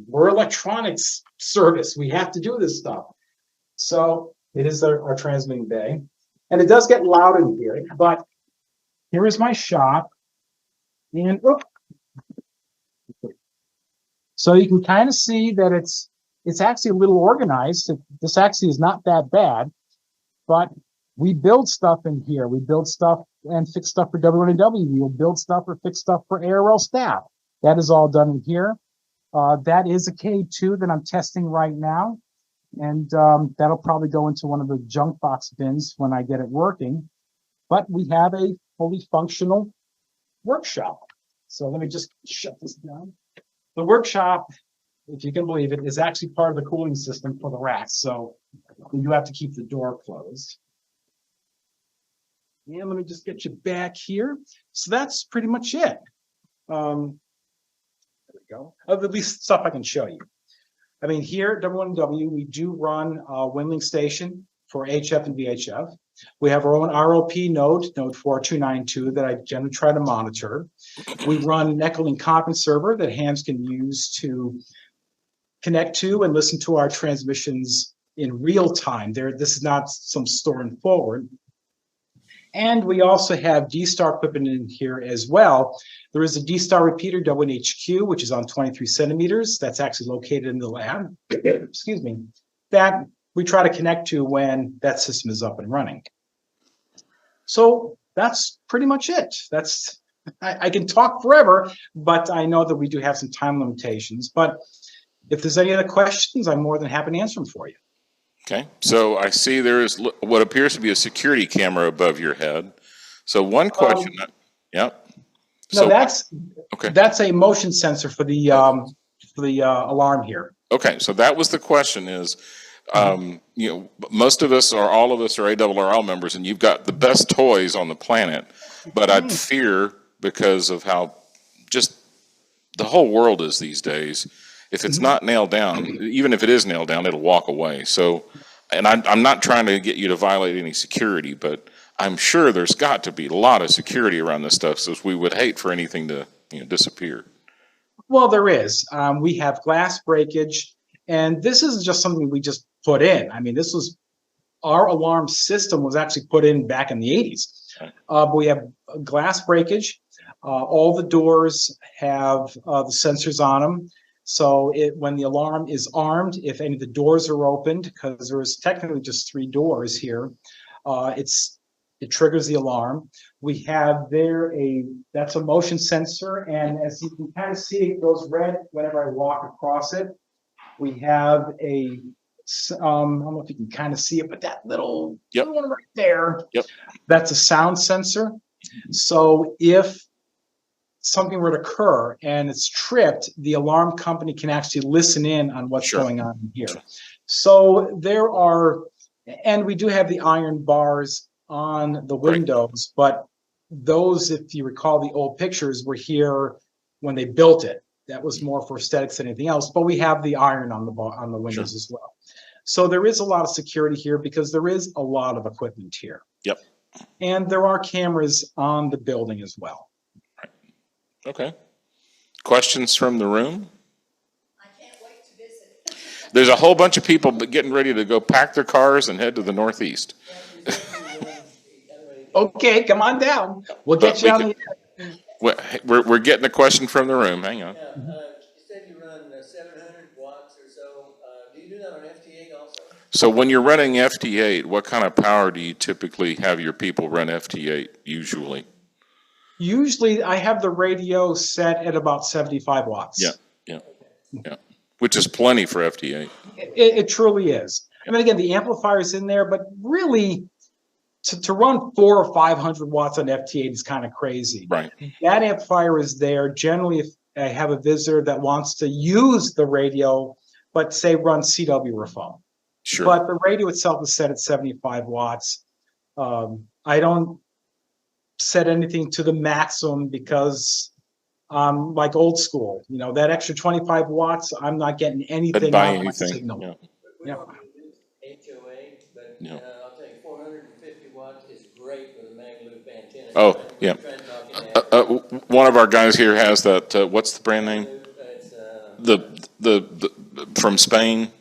we're electronics service. We have to do this stuff. So it is our transmitting bay. And it does get loud in here, but here is my shop. And so you can kind of see that it's actually a little organized. This actually is not that bad, but we build stuff in here. We build stuff and fix stuff for W1AW. We'll build stuff or fix stuff for ARL staff. That is all done in here. That is a K2 that I'm testing right now. And that'll probably go into one of the junk box bins when I get it working. But we have a fully functional workshop. So let me just shut this down. The workshop, if you can believe it, is actually part of the cooling system for the racks. So we do have to keep the door closed. And let me just get you back here. So that's pretty much it. There we go. Of at least stuff I can show you. I mean, here at W1AW, we do run a Winlink station for HF and VHF. We have our own ROP node 4292, that I generally try to monitor. We run an Echolink conference server that hams can use to connect to and listen to our transmissions in real time. This is not some store and forward. And we also have D-Star equipment in here as well. There is a D-Star repeater, W1HQ, which is on 23 centimeters. That's actually located in the lab. Excuse me. That we try to connect to when that system is up and running. So that's pretty much it. I can talk forever, but I know that we do have some time limitations. But if there's any other questions, I'm more than happy to answer them for you. Okay, so I see there is what appears to be a security camera above your head. So one question, yep. No, So, that's a motion sensor for the alarm here. Okay, so that was the question is, you know, most of us or all of us are ARRL members, and you've got the best toys on the planet, but I'd fear, because of how just the whole world is these days, if it's not nailed down, even if it is nailed down, it'll walk away. So, and I'm not trying to get you to violate any security, but I'm sure there's got to be a lot of security around this stuff, so we would hate for anything to, you know, disappear. Well, there is. We have glass breakage, and this isn't just something we just put in. I mean, this was our alarm system was actually put in back in the 80s. But we have glass breakage. All the doors have the sensors on them. So when the alarm is armed, if any of the doors are opened, because there is technically just 3 doors here, it triggers the alarm. We have there that's a motion sensor, and as you can kind of see, it goes red whenever I walk across it. We have I don't know if you can kind of see it, but that little one right there, that's a sound sensor. So if something were to occur and it's tripped, the alarm company can actually listen in on what's going on here. So there are, and we do have the iron bars on the windows, but those, if you recall the old pictures, were here when they built it. That was more for aesthetics than anything else, but we have the iron on the windows as well. So there is a lot of security here because there is a lot of equipment here. Yep. And there are cameras on the building as well. Right. Okay. Questions from the room? I can't wait to visit. There's a whole bunch of people getting ready to go pack their cars and head to the northeast. Okay, come on down. We'll get you on the We're getting a question from the room. Hang on. Yeah, you said you run 700 watts or so. Do you do that on FT8 also? So when you're running FT8, what kind of power do you typically have your people run FT8 usually? Usually I have the radio set at about 75 watts. Yeah. Which is plenty for FT8. It truly is. I mean, again, the amplifier's in there, but really to run 400 or 500 watts on FT8 is kind of crazy. Right. That amplifier is there. Generally, if I have a visitor that wants to use the radio, but say run CW or phone. Sure. But the radio itself is set at 75 watts. I don't set anything to the maximum because like old school, that extra 25 watts, I'm not getting anything out of my signal. We don't use HOA, but I'll tell you, 450 watts is great with a mag loop antenna. Oh, yeah. One of our guys here has that. What's the brand name? It's, The from Spain.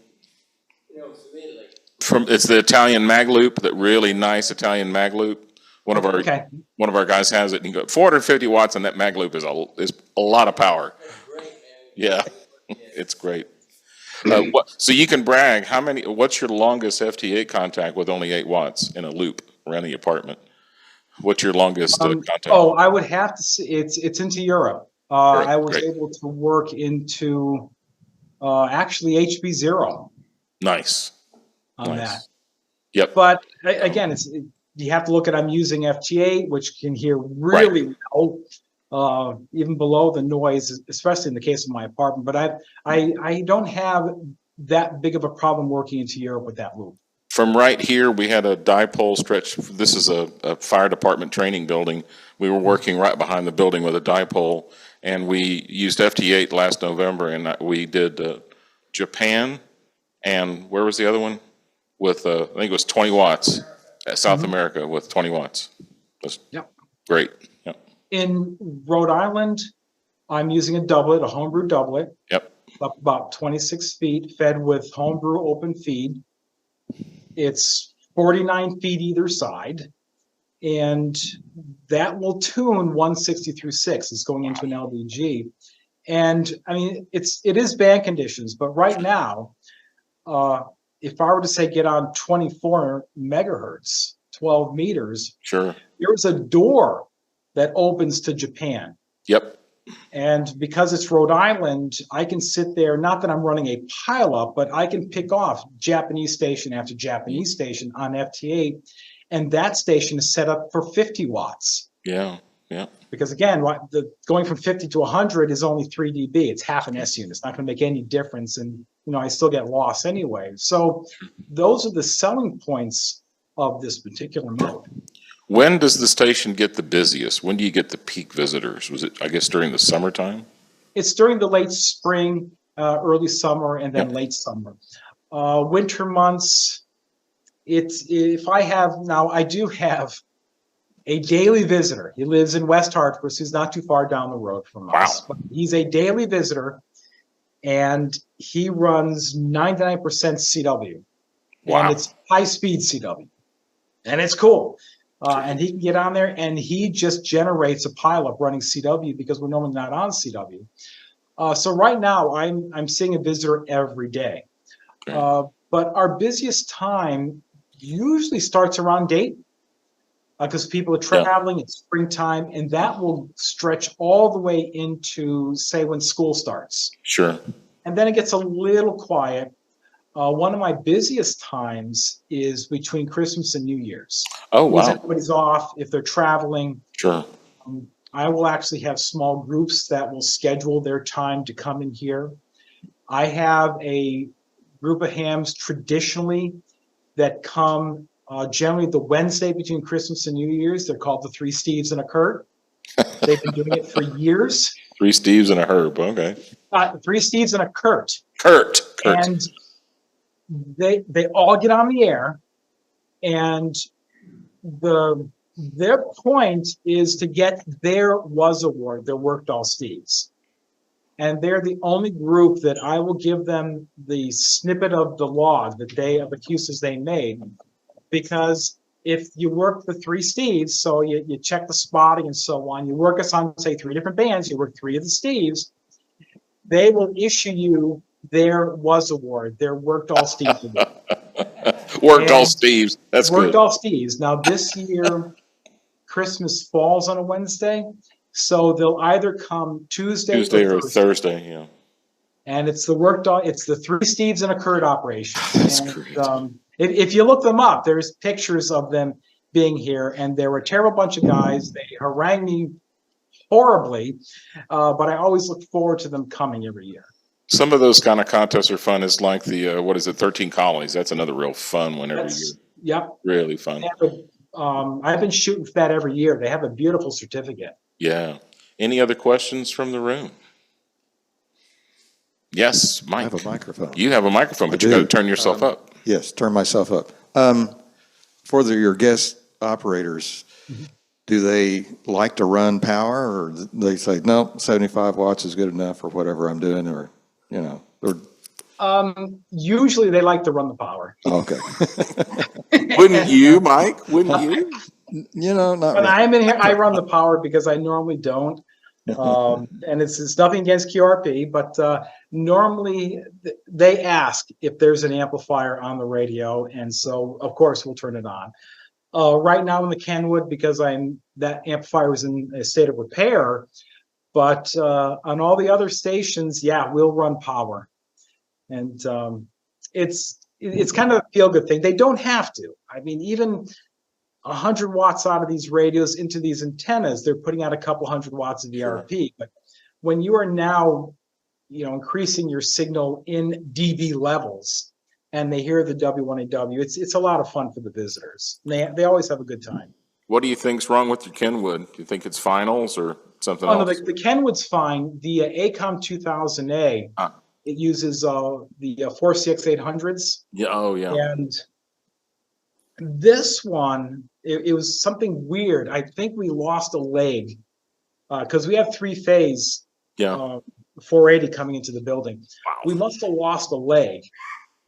from Italy. It's the Italian mag loop. That really nice Italian mag loop. One of our guys has it, and he goes 450 watts, and that mag loop is a lot of power. That's great, man. Yeah, it's great. So you can brag. What's your longest FT8 contact with only 8 watts in a loop around the apartment? What's your longest contact? Oh, I would have to say it's into Europe. I was great. able to work into actually HB0. Nice. On that. Yep. But again, you have to look at, I'm using FT8, which can hear really well, even below the noise, especially in the case of my apartment. But I don't have that big of a problem working into Europe with that loop. From right here, we had a dipole stretch. This is a fire department training building. We were working right behind the building with a dipole, and we used FT8 last November, and we did Japan, and where was the other one? With I think it was 20 watts. South America with 20 watts. That's great. Yep. In Rhode Island, I'm using a doublet, a homebrew doublet. Yep. Up about 26 feet, fed with homebrew open feed. It's 49 feet either side, and that will tune 160 through 6. It's going into an LDG, and I mean it is band conditions, but right now, if I were to say get on 24 megahertz, 12 meters, sure, there's a door that opens to Japan. Yep. And because it's Rhode Island, I can sit there, not that I'm running a pileup, but I can pick off Japanese station after Japanese station on FT8. And that station is set up for 50 watts. Yeah, yeah. Because again, going from 50 to 100 is only 3 dB. It's half an S unit. It's not going to make any difference. And, I still get loss anyway. So those are the selling points of this particular mode. When does the station get the busiest? When do you get the peak visitors? Was it, I guess, during the summertime? It's during the late spring, early summer, and then late summer. Winter months, I do have a daily visitor. He lives in West Hartford, so he's not too far down the road from us. But he's a daily visitor, and he runs 99% CW. Wow. And it's high-speed CW. And it's cool. And he can get on there, and he just generates a pileup running CW because we're normally not on CW. So right now I'm seeing a visitor every day. Okay. But our busiest time usually starts around date because people are traveling, it's springtime, and that will stretch all the way into, say, when school starts. Sure. And then it gets a little quiet. One of my busiest times is between Christmas and New Year's. Oh, Because wow. everybody's off, if they're traveling. Sure. I will actually have small groups that will schedule their time to come in here. I have a group of hams traditionally that come generally the Wednesday between Christmas and New Year's. They're called the Three Steves and a Kurt. They've been doing it for years. Three Steves and a Herb. Okay. Three Steves and a Kurt. Kurt. And they all get on the air, and their point is to get their Was Award, their Worked All Steves. And they're the only group that I will give them the snippet of the log that of excuses they made. Because if you work the Three Steves, so you check the spotting and so on, you work us on, say, 3 different bands, you work 3 of the Steves, they will issue you their Was Award, their Worked All Steves Award. Worked all Steves. That's Worked good. all Steves. Now this year, Christmas falls on a Wednesday, so they'll either come Tuesday or Thursday. Yeah. And it's it's the Three Steves and a Kurt operation. That's and, great. If you look them up, there's pictures of them being here, and they were a terrible bunch of guys. They harangued me horribly, but I always look forward to them coming every year. Some of those kind of contests are fun. It's like the, 13 Colonies. That's another real fun one every year. Yep. Really fun. I've been shooting for that every year. They have a beautiful certificate. Yeah. Any other questions from the room? Yes, Mike. I have a microphone. You have a microphone, but you got to turn yourself up. Yes, turn myself up. For your guest operators, do they like to run power, or they say, no, 75 watts is good enough for whatever I'm doing, or, or Usually they like to run the power. okay. Wouldn't you, Mike? Wouldn't you? Not When really. I'm in here, I run the power because I normally don't. And it's nothing against QRP, but normally they ask if there's an amplifier on the radio, and so of course we'll turn it on. Right now in the Kenwood, because that amplifier was in a state of repair, but on all the other stations, yeah, we'll run power, and it's kind of a feel-good thing. They don't have to. I mean, even 100 watts out of these radios into these antennas, they're putting out a couple hundred watts of ERP. Sure. But when you are now, increasing your signal in dB levels, and they hear the W1AW, it's a lot of fun for the visitors. They always have a good time. What do you think's wrong with your Kenwood? Do you think it's finals or something else? No, the Kenwood's fine. The ACOM 2000A, it uses the 4CX800s. Yeah. Oh, yeah. And this one, it was something weird. I think we lost a leg because we have 3-phase 480 coming into the building. Wow. We must have lost a leg,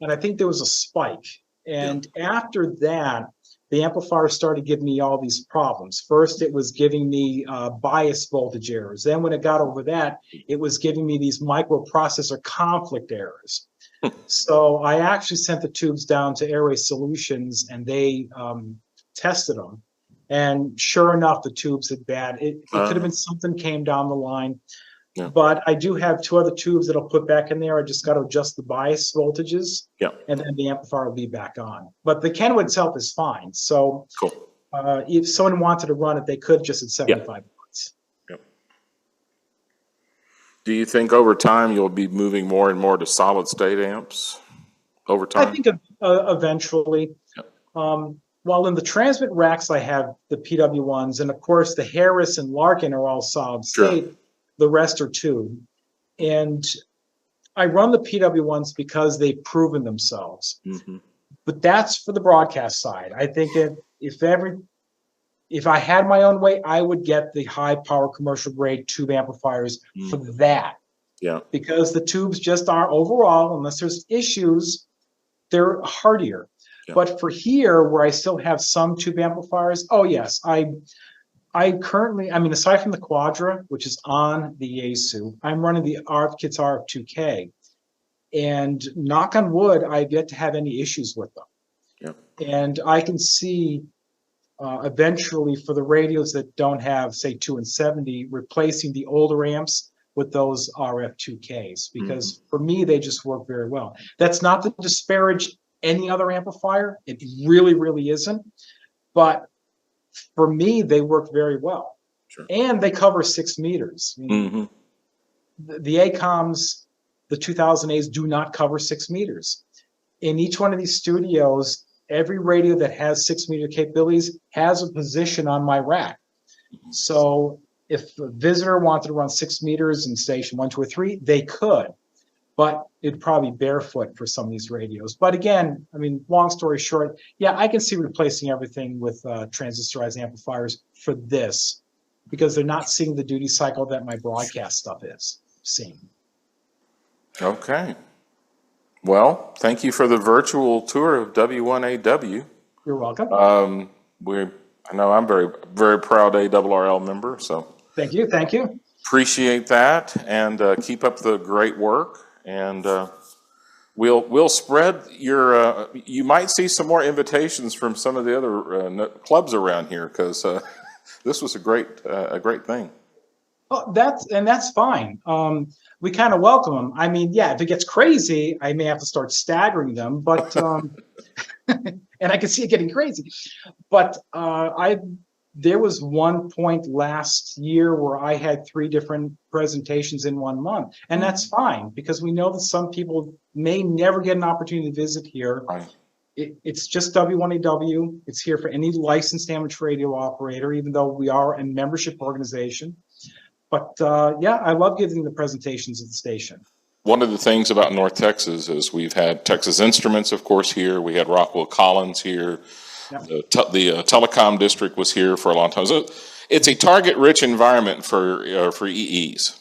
and I think there was a spike. And after that, the amplifier started giving me all these problems. First, it was giving me bias voltage errors. Then when it got over that, it was giving me these microprocessor conflict errors. So I actually sent the tubes down to Airway Solutions, and they tested them. And sure enough, the tubes had bad. It could have been something came down the line. Yeah. But I do have 2 other tubes that I'll put back in there. I just got to adjust the bias voltages. Yeah. And then the amplifier will be back on. But the Kenwood itself is fine. So cool. If someone wanted to run it, they could just at 75 watts. Yep. Do you think over time you'll be moving more and more to solid state amps over time? I think eventually. Yep. While in the transmit racks, I have the PW1s, and of course the Harris and Larkin are all solid state. Sure. The rest are tube. And I run the PW1s because they've proven themselves. Mm-hmm. But that's for the broadcast side. I think if I had my own way, I would get the high power commercial grade tube amplifiers for that. Yeah. Because the tubes just are overall, unless there's issues, they're hardier. Yeah. But for here, where I still have some tube amplifiers, oh yes, I mean, aside from the Quadra, which is on the Yaesu, I'm running the RF-Kits RF2K. And knock on wood, I've yet to have any issues with them. Yep. And I can see eventually for the radios that don't have, say, 2 and 70, replacing the older amps with those RF2Ks, because for me, they just work very well. That's not to disparage any other amplifier. It really, really isn't. But for me, they work very well. Sure. And they cover 6 meters. I mean, the ACOMs, the 2000As do not cover 6 meters. In each one of these studios, every radio that has 6 meter capabilities has a position on my rack. So if a visitor wanted to run 6 meters in station 1, 2, or 3, they could, but it'd probably be barefoot for some of these radios. But again, I mean, long story short, yeah, I can see replacing everything with transistorized amplifiers for this, because they're not seeing the duty cycle that my broadcast stuff is seeing. Okay. Well, thank you for the virtual tour of W1AW. You're welcome. I know I'm very, very proud ARRL member, so. Thank you. Thank you. Appreciate that, and keep up the great work. And we'll spread your. You might see some more invitations from some of the other clubs around here, because this was a great thing. Oh, that's fine. We kind of welcome them. I mean, yeah, if it gets crazy, I may have to start staggering them, but and I can see it getting crazy. But there was one point last year where I had 3 different presentations in 1 month, and that's fine, because we know that some people may never get an opportunity to visit here. Right. It's just W1AW. It's here for any licensed amateur radio operator, even though we are a membership organization. But yeah, I love giving the presentations at the station. One of the things about North Texas is we've had Texas Instruments, of course, here. We had Rockwell Collins here. Yep. The telecom district was here for a long time. So it's a target-rich environment for EEs.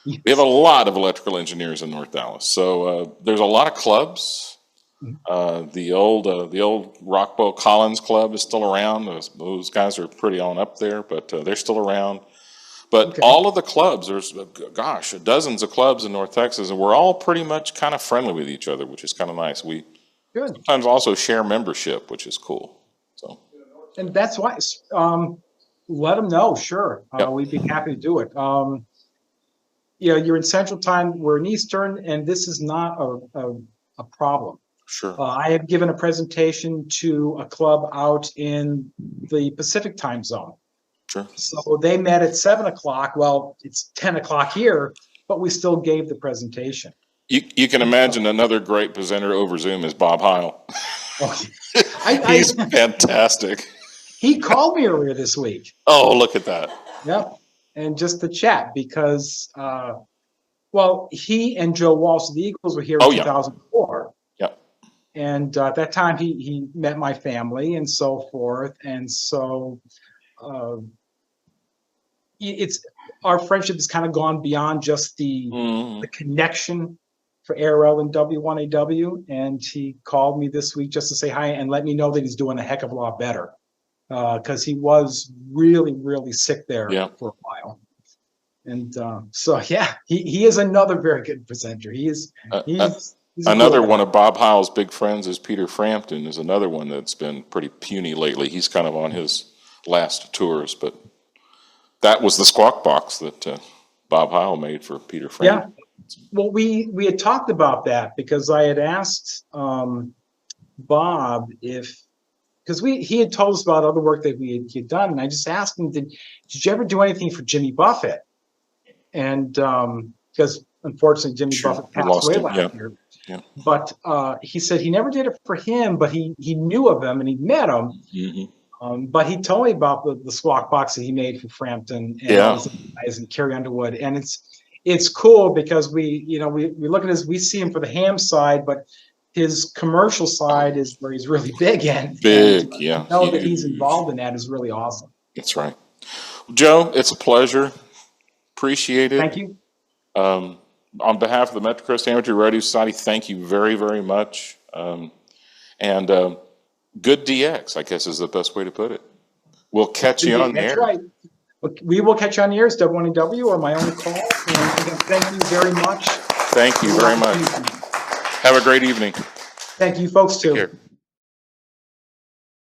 Yes. We have a lot of electrical engineers in North Dallas. So there's a lot of clubs. The old Rockwell Collins Club is still around. Those guys are pretty on up there, but they're still around. But okay. All of the clubs, there's, gosh, dozens of clubs in North Texas, and we're all pretty much kind of friendly with each other, which is kind of nice. We Good. sometimes also share membership, which is cool. So, and that's why, let them know, sure. Yep. We'd be happy to do it. You know, you're in Central Time, we're in Eastern, and this is not a problem. sure. I have given a presentation to a club out in the Pacific Time Zone. Sure. So they met at 7 o'clock. Well, it's 10 o'clock here, but we still gave the presentation. You can imagine another great presenter over Zoom is Bob Heil. He's fantastic. He called me earlier this week. Oh, look at that. Yep. And just to chat because, well, he and Joe Walsh of the Eagles were here in 2004. Yep. And at that time, he met my family and so forth. And so it's our friendship has kind of gone beyond just the connection for ARL and W1AW. And he called me this week just to say hi and let me know that he's doing a heck of a lot better. Because he was really, really sick there for a while. And so, yeah, he is another very good presenter. He's another one of Bob Heil's big friends is Peter Frampton, is another one that's been pretty puny lately. He's kind of on his last tours, but that was the squawk box that Bob Heil made for Peter Frampton. Yeah. Well, we had talked about that because I had asked Bob because he had told us about other work that he had done, and I just asked him, did you ever do anything for Jimmy Buffett? And because unfortunately Jimmy Buffett passed away last year. Yeah. But he said he never did it for him, but he knew of him and he met him. Mm-hmm. But he told me about the squawk box that he made for Frampton and Carrie Underwood, and it's cool because we look at his, we see him for the ham side, but his commercial side is where he's really big in. Big, and yeah. To know that he's involved in that is really awesome. That's right. Joe, it's a pleasure. Appreciate it. Thank you. On behalf of the Metro Crest Amateur Radio Society, thank you very, very much. And good DX, I guess, is the best way to put it. We'll catch you on the That's air. right. We will catch you on the air. It's W1AW or my only call. And again, thank you very much. Thank you very much. Have a great evening. Thank you, folks, too. Take care.